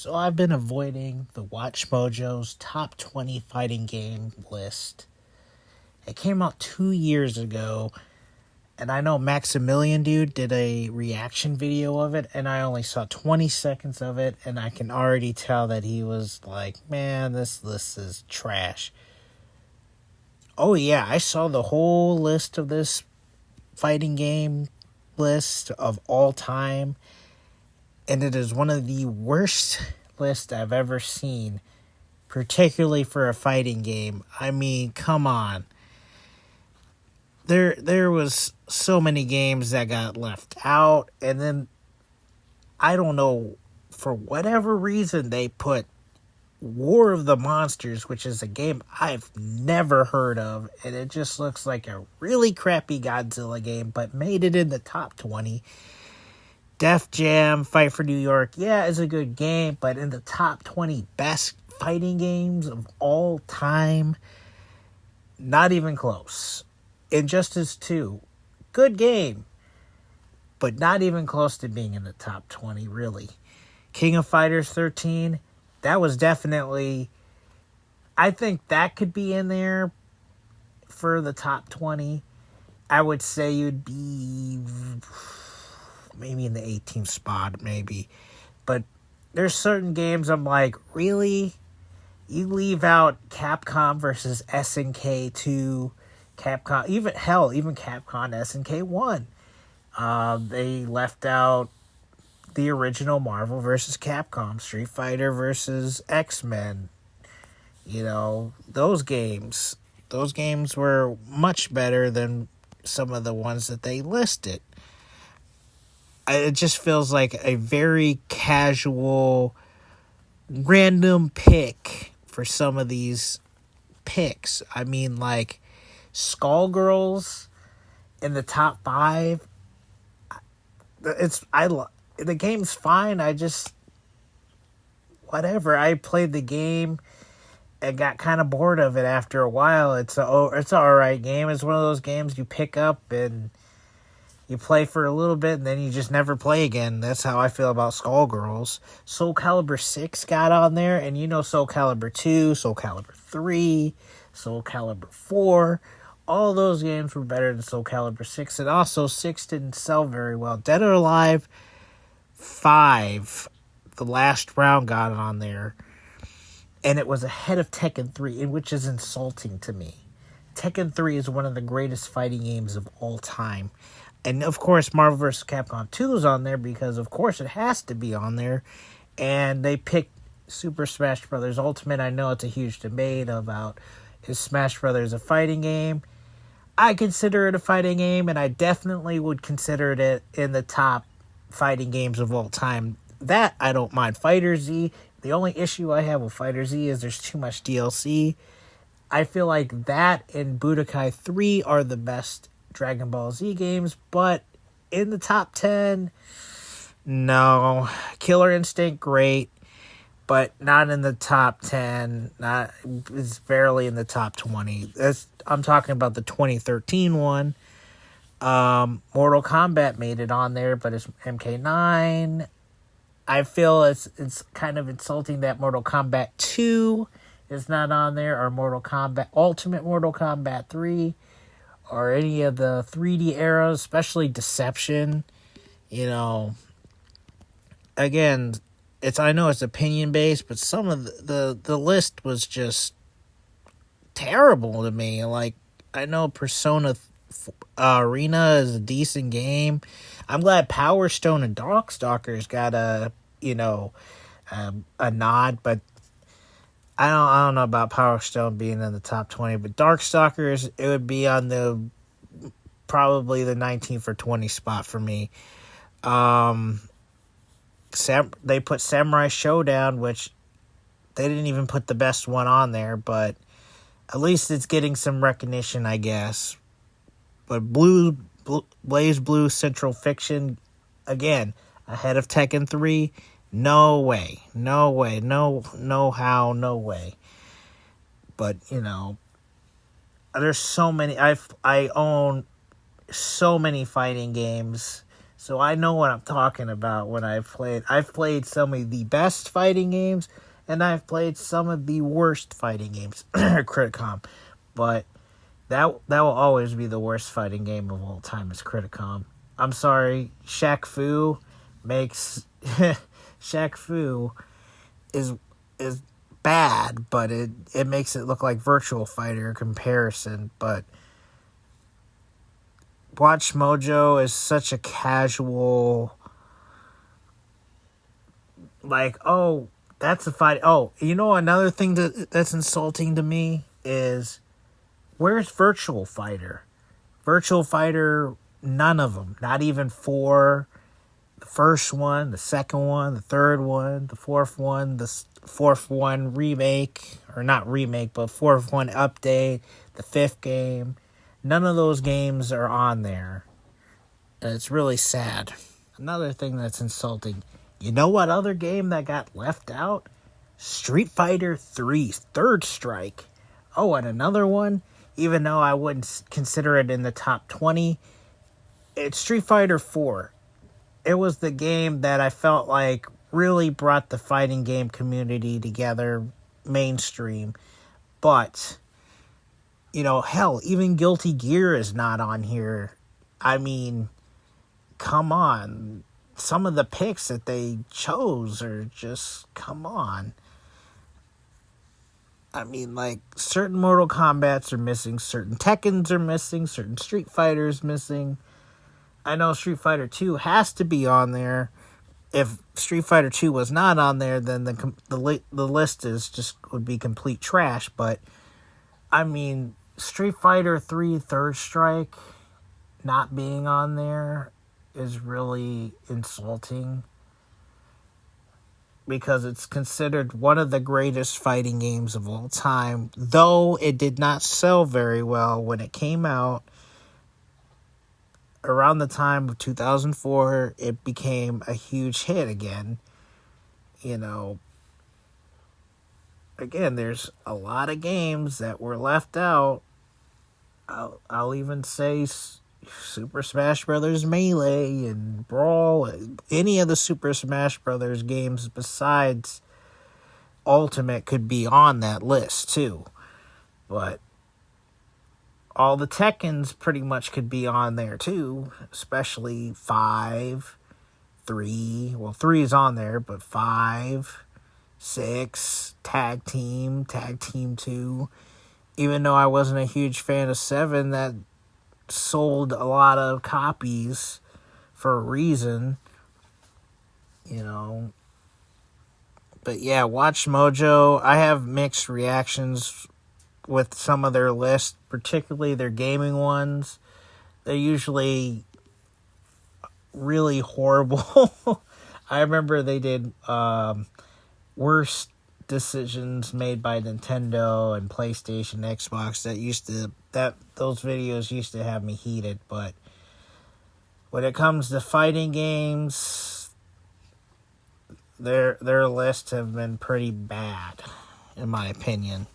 So I've been avoiding the Watch Mojo's top 20 fighting game list. It came out 2 years ago, and I know Maximilian Dude did a reaction video of it, and I only saw 20 seconds of it, and I can already tell that he was like, man, this list is trash. Oh yeah, I saw the whole list of this fighting game list of all time, and it is one of the worst lists I've ever seen, particularly for a fighting game. I mean, come on. There was so many games that got left out, and then I don't know, for whatever reason they put War of the Monsters, which is a game I've never heard of, and it just looks like a really crappy Godzilla game, but made it in the top 20. Def Jam, Fight for New York, yeah, is a good game, but in the top 20 best fighting games of all time, not even close. Injustice 2, good game, but not even close to being in the top 20, really. King of Fighters 13, that was definitely, I think that could be in there for the top 20. I would say you'd be maybe in the 18th spot, maybe. But there's certain games I'm like, really? You leave out Capcom versus SNK 2, Capcom, even Capcom SNK 1. They left out the original Marvel versus Capcom, Street Fighter versus X-Men. You know, those games were much better than some of the ones that they listed. It just feels like a very casual, random pick for some of these picks. I mean, like, Skullgirls in the top 5. The game's fine. Whatever. I played the game and got kind of bored of it after a while. It's an alright game. It's one of those games you pick up and you play for a little bit and then you just never play again. That's how I feel about Skullgirls. Soul Calibur 6 got on there, and you know Soul Calibur 2, Soul Calibur 3, Soul Calibur 4. All those games were better than Soul Calibur 6, and also 6 didn't sell very well. Dead or Alive 5, the last round, got it on there, and it was ahead of Tekken 3, which is insulting to me. Tekken 3 is one of the greatest fighting games of all time. And, of course, Marvel vs. Capcom 2 is on there because, of course, it has to be on there. And they picked Super Smash Bros. Ultimate. I know it's a huge debate about, is Smash Bros. A fighting game? I consider it a fighting game, and I definitely would consider it in the top fighting games of all time. That I don't mind. Fighter Z, the only issue I have with Fighter Z is there's too much DLC. I feel like that and Budokai 3 are the best Dragon Ball Z games, but in the top 10, no. Killer Instinct, great, but not in the top 10. It's barely in the top 20. I'm talking about the 2013 one. Mortal Kombat made it on there, but it's MK9. I feel it's kind of insulting that Mortal Kombat 2 is not on there, or Ultimate Mortal Kombat 3. Or any of the 3D eras, especially Deception. You know, again, I know it's opinion based, but some of the list was just terrible to me. Like, I know Persona Arena is a decent game. I'm glad Power Stone and Darkstalkers got a nod, but I don't know about Power Stone being in the top 20, but Darkstalkers, it would be on probably the 19th or 20th spot for me. They put Samurai Showdown, which they didn't even put the best one on there, but at least it's getting some recognition, I guess. But Blaze Blue Central Fiction, again, ahead of Tekken 3. No way. No how, no way. But, there's so many. I own so many fighting games, So I know what I'm talking about when I've played some of the best fighting games, and I've played some of the worst fighting games, Criticom. But that will always be the worst fighting game of all time is Criticom. I'm sorry, Shaq Fu makes Shaq Fu is bad, but it makes it look like Virtua Fighter in comparison. But Watch Mojo is such a casual, like, oh, that's a fight. Oh, you know, another thing that's insulting to me is, where's Virtual Fighter? Virtual Fighter, none of them. Not even 4. The first one, the second one, the third one, the fourth one, the fourth one remake, or not remake, but fourth one update, the fifth game. None of those games are on there. And it's really sad. Another thing that's insulting. You know what other game that got left out? Street Fighter 3 Third Strike. Oh, and another one, even though I wouldn't consider it in the top 20, it's Street Fighter 4. It was the game that I felt like really brought the fighting game community together, mainstream. But, you know, hell, even Guilty Gear is not on here. I mean, come on. Some of the picks that they chose are just, come on. I mean, like, certain Mortal Kombats are missing, certain Tekkens are missing, certain Street Fighters missing. I know Street Fighter 2 has to be on there. If Street Fighter 2 was not on there, then the list would be complete trash. But, I mean, Street Fighter 3 Third Strike not being on there is really insulting, because it's considered one of the greatest fighting games of all time, though it did not sell very well when it came out. Around the time of 2004, it became a huge hit again. You know, again, there's a lot of games that were left out. I'll even say Super Smash Bros. Melee and Brawl, any of the Super Smash Bros. Games besides Ultimate could be on that list too. But all the Tekkens pretty much could be on there too, especially 5, 3. Well, 3 is on there, but 5, 6, Tag Team 2. Even though I wasn't a huge fan of 7, that sold a lot of copies for a reason, you know. But yeah, Watch Mojo, I have mixed reactions with some of their lists, particularly their gaming ones. They're usually really horrible. I remember they did worst decisions made by Nintendo and PlayStation, Xbox. Those videos used to have me heated. But when it comes to fighting games, their lists have been pretty bad, in my opinion.